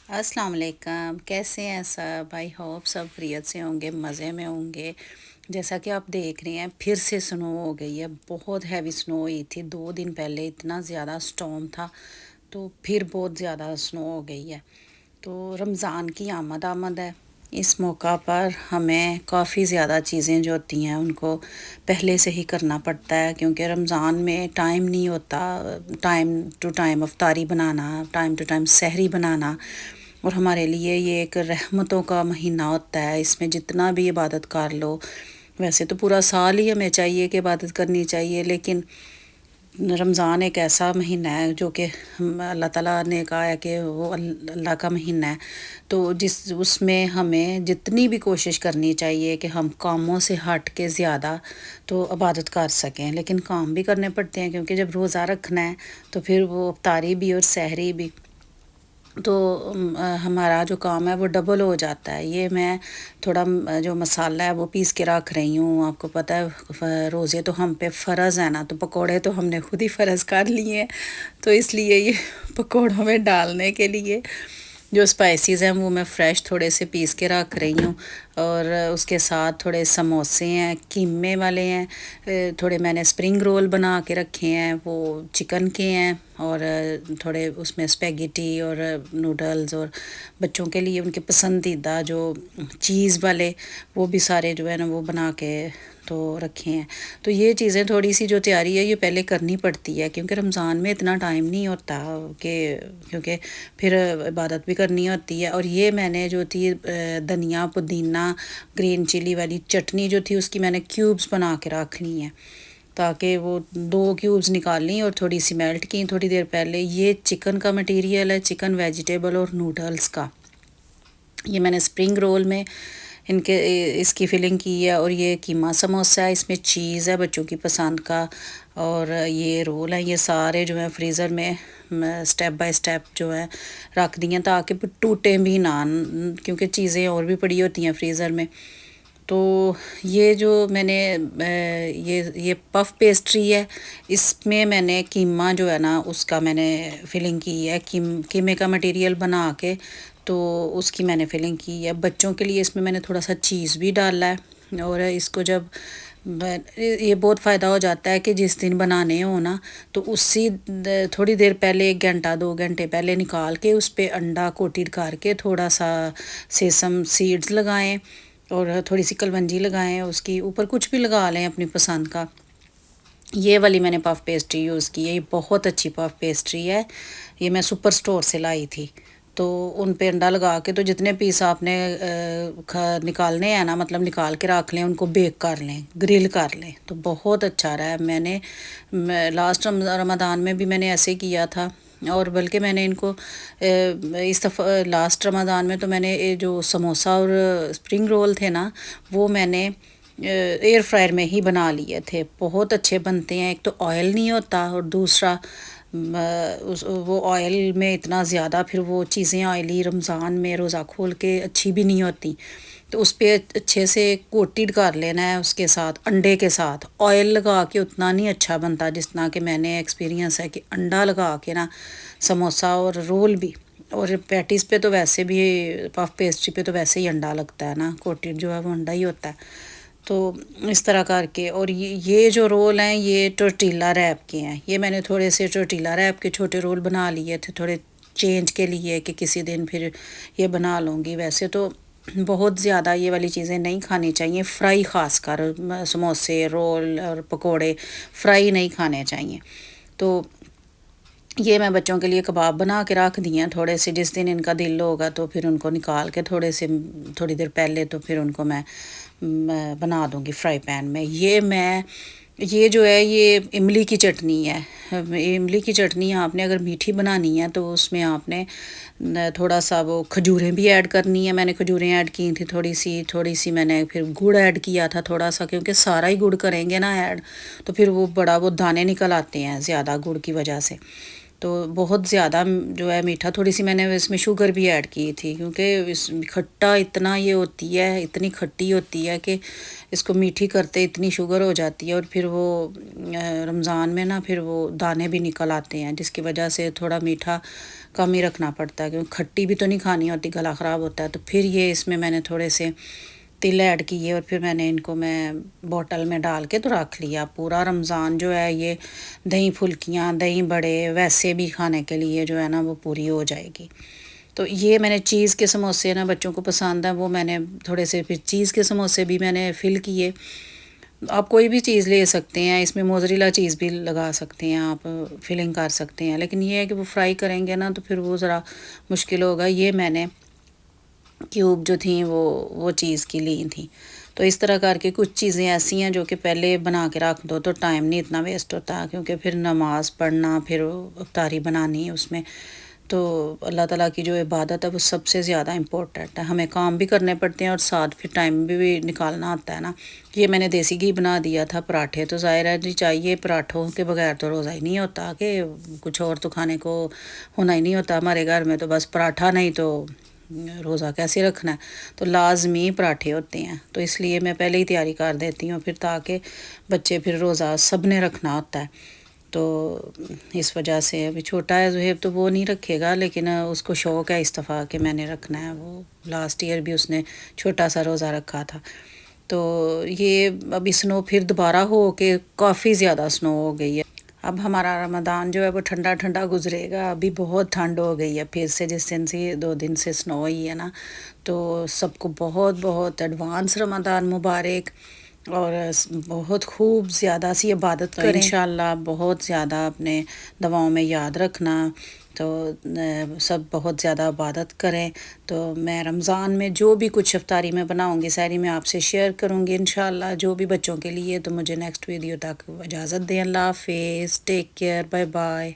अस्सलाम वालेकुम। कैसे हैं सब? आई होप सब खैरियत से होंगे, मज़े में होंगे। जैसा कि आप देख रहे हैं, फिर से स्नो हो गई है। बहुत हैवी स्नो हुई थी 2 दिन पहले, इतना ज़्यादा स्टॉर्म था। तो फिर बहुत ज़्यादा स्नो हो गई है। तो रमज़ान की आमद आमद है। इस मौका पर हमें काफ़ी ज़्यादा चीज़ें जो होती हैं उनको पहले से ही करना पड़ता है, क्योंकि रमज़ान में टाइम नहीं होता। टाइम टू टाइम अफ्तारी बनाना, टाइम टू टाइम सहरी बनाना, और हमारे लिए ये एक रहमतों का महीना होता है। इसमें जितना भी इबादत कर लो, वैसे तो पूरा साल ही हमें चाहिए कि इबादत करनी चाहिए, लेकिन रमज़ान एक ऐसा महीना है जो कि अल्लाह ताला ने कहा है कि वो अल्लाह का महीना है। तो जिस उसमें हमें जितनी भी कोशिश करनी चाहिए कि हम कामों से हट के ज़्यादा तो इबादत कर सकें, लेकिन काम भी करने पड़ते हैं, क्योंकि जब रोज़ा रखना है तो फिर वो इफ्तारी भी और सहरी भी। तो हमारा जो काम है वो डबल हो जाता है। ये मैं थोड़ा जो मसाला है वो पीस के रख रही हूँ। आपको पता है रोज़े तो हम पे फ़र्ज़ है ना, तो पकोड़े तो हमने खुद ही फ़र्ज़ कर लिए हैं। तो इसलिए ये पकोड़ों में डालने के लिए जो स्पाइसेस हैं वो मैं फ़्रेश थोड़े से पीस के रख रही हूँ। और उसके साथ थोड़े समोसे हैं, कीमे वाले हैं। थोड़े मैंने स्प्रिंग रोल बना के रखे हैं, वो चिकन के हैं। और थोड़े उसमें स्पेगेटी और नूडल्स, और बच्चों के लिए उनके पसंदीदा जो चीज़ वाले, वो भी सारे जो है ना वो बना के तो रखे हैं। तो ये चीज़ें थोड़ी सी जो तैयारी है ये पहले करनी पड़ती है, क्योंकि रमज़ान में इतना टाइम नहीं होता कि, क्योंकि फिर इबादत भी करनी होती है। और ये मैंने जो थी धनिया पुदीना ग्रीन चिली वाली चटनी जो थी उसकी मैंने क्यूब्स बना के रख ली हैं, ताकि वो 2 क्यूब्स निकाल ली और थोड़ी सी मेल्ट की थोड़ी देर पहले। ये चिकन का मटेरियल है, चिकन वेजिटेबल और नूडल्स का। ये मैंने स्प्रिंग रोल में इनके इसकी फिलिंग की है। और ये कीमा समोसा है, इसमें चीज़ है बच्चों की पसंद का। और ये रोल है, ये सारे जो है फ्रीज़र में स्टेप बाय स्टेप जो है रख दिए, ताकि टूटे भी ना, क्योंकि चीज़ें और भी पड़ी होती हैं फ्रीज़र में। तो ये जो मैंने ये पफ पेस्ट्री है, इसमें मैंने कीमा जो है ना उसका मैंने फिलिंग की है। कीमे का मटेरियल बना के तो उसकी मैंने फिलिंग की है। बच्चों के लिए इसमें मैंने थोड़ा सा चीज़ भी डाला है। और इसको जब ये बहुत फ़ायदा हो जाता है कि जिस दिन बनाने हो ना, तो उसी थोड़ी देर पहले 1 घंटा 2 घंटे पहले निकाल के उस पर अंडा कोटेड करके थोड़ा सा सेसम सीड्स लगाएं, और थोड़ी सी कलवंजी लगाएं, उसकी ऊपर कुछ भी लगा लें अपनी पसंद का। ये वाली मैंने पफ पेस्ट्री यूज़ की है, ये बहुत अच्छी पफ पेस्ट्री है। ये मैं सुपर स्टोर से लाई थी। तो उन पे अंडा लगा के तो जितने पीस आपने निकालने हैं ना, मतलब निकाल के रख लें, उनको बेक कर लें, ग्रिल कर लें, तो बहुत अच्छा रहा है। लास्ट रमज़ान में भी मैंने ऐसे किया था। और बल्कि मैंने इनको इस दफ़ा लास्ट रमज़ान में तो मैंने ये जो समोसा और स्प्रिंग रोल थे ना, वो मैंने एयर फ्रायर में ही बना लिए थे। बहुत अच्छे बनते हैं। एक तो ऑयल नहीं होता, और दूसरा वो ऑयल में इतना ज़्यादा फिर वो चीज़ें ऑयली रमज़ान में रोज़ा खोल के अच्छी भी नहीं होती। तो उस पे अच्छे से कोटेड कर लेना है, उसके साथ अंडे के साथ ऑयल लगा के उतना नहीं अच्छा बनता जितना कि मैंने एक्सपीरियंस है कि अंडा लगा के ना समोसा और रोल भी, और पैटीज़ पे तो वैसे भी, पफ पेस्ट्री पे तो वैसे ही अंडा लगता है ना, कोटेड जो है वो अंडा ही होता है। तो इस तरह करके, और ये जो रोल हैं ये टोर्टिला रैप के हैं। ये मैंने थोड़े से टोर्टिला रैप के छोटे रोल बना लिए थे, थोड़े चेंज के लिए कि किसी दिन फिर ये बना लूँगी। वैसे तो बहुत ज़्यादा ये वाली चीज़ें नहीं खानी चाहिए, फ्राई ख़ास कर समोसे रोल और पकोड़े फ्राई नहीं खाने चाहिए। तो ये मैं बच्चों के लिए कबाब बना के रख दिए हैं थोड़े से, जिस दिन इनका दिल होगा तो फिर उनको निकाल के थोड़े से थोड़ी देर पहले तो फिर उनको मैं बना दूँगी फ्राई पैन में। ये जो है ये इमली की चटनी है। इमली की चटनी आपने अगर मीठी बनानी है तो उसमें आपने थोड़ा सा वो खजूरें भी ऐड करनी है। मैंने खजूरें ऐड की थी थोड़ी सी मैंने फिर गुड़ ऐड किया था थोड़ा सा, क्योंकि सारा ही गुड़ करेंगे ना ऐड, तो फिर वो बड़ा वो दाने निकल आते हैं ज़्यादा गुड़ की वजह से। تو بہت زیادہ جو ہے میٹھا، تھوڑی سی میں نے اس میں شوگر بھی ایڈ کی تھی، کیونکہ اس کھٹا اتنا یہ ہوتی ہے، اتنی کھٹی ہوتی ہے کہ اس کو میٹھی کرتے اتنی شوگر ہو جاتی ہے، اور پھر وہ رمضان میں نا پھر وہ دانے بھی نکل آتے ہیں، جس کی وجہ سے تھوڑا میٹھا کم ہی رکھنا پڑتا ہے، کیونکہ کھٹی بھی تو نہیں کھانی ہوتی، گلا خراب ہوتا ہے۔ تو پھر یہ اس میں نے تھوڑے سے تل ایڈ کیے، اور پھر میں نے ان کو بوٹل میں ڈال کے تو رکھ لیا۔ پورا رمضان جو ہے یہ دہی پھلکیاں، دہی بڑے ویسے بھی کھانے کے لیے جو ہے نا وہ پوری ہو جائے گی۔ تو یہ میں نے چیز کے سموسے نا بچوں کو پسند ہیں، وہ میں نے تھوڑے سے پھر چیز کے سموسے بھی میں نے فل کیے۔ آپ کوئی بھی چیز لے سکتے ہیں، اس میں موزریلا چیز بھی لگا سکتے ہیں، آپ فلنگ کر سکتے ہیں، لیکن یہ ہے کہ وہ فرائی کریں گے نا تو پھر وہ ذرا مشکل ہوگا۔ یہ میں نے کیوب جو تھیں وہ چیز کی لی تھیں۔ تو اس طرح کر کے کچھ چیزیں ایسی ہیں جو کہ پہلے بنا کے رکھ دو تو ٹائم نہیں اتنا ویسٹ ہوتا، کیونکہ پھر نماز پڑھنا، پھر افطاری بنانی اس میں، تو اللہ تعالیٰ کی جو عبادت ہے وہ سب سے زیادہ امپورٹنٹ ہے۔ ہمیں کام بھی کرنے پڑتے ہیں اور ساتھ پھر ٹائم بھی نکالنا ہوتا ہے نا۔ یہ میں نے دیسی گھی بنا دیا تھا پراٹھے، تو ظاہر ہے جی چاہیے، پراٹھوں کے بغیر تو روزہ ہی نہیں ہوتا، کہ کچھ اور تو کھانے کو ہونا ہی نہیں ہوتا ہمارے گھر میں، تو بس پراٹھا نہیں تو روزہ کیسے رکھنا ہے، تو لازمی پراٹھے ہوتے ہیں، تو اس لیے میں پہلے ہی تیاری کر دیتی ہوں، پھر تاکہ بچے پھر روزہ سب نے رکھنا ہوتا ہے، تو اس وجہ سے ابھی چھوٹا ہے زہیب تو وہ نہیں رکھے گا، لیکن اس کو شوق ہے اس دفعہ کہ میں نے رکھنا ہے، وہ لاسٹ ایئر بھی اس نے چھوٹا سا روزہ رکھا تھا۔ تو یہ ابھی سنو پھر دوبارہ ہو کے کافی زیادہ سنو ہو گئی ہے۔ اب ہمارا رمضان جو ہے وہ ٹھنڈا ٹھنڈا گزرے گا، ابھی بہت ٹھنڈ ہو گئی ہے پھر سے، جس دن سے 2 دن سے سنو ہی ہے نا، تو سب کو بہت بہت ایڈوانس رمضان مبارک، اور بہت خوب زیادہ سی عبادت کریں انشاءاللہ، بہت زیادہ اپنے دعاؤں میں یاد رکھنا، تو سب بہت زیادہ عبادت کریں۔ تو میں رمضان میں جو بھی کچھ افطاری میں بناؤں گی ساری میں آپ سے شیئر کروں گی انشاءاللہ، جو بھی بچوں کے لیے۔ تو مجھے نیکسٹ ویڈیو تک اجازت دیں، اللہ حافظ، ٹیک کیئر، بائے بائے۔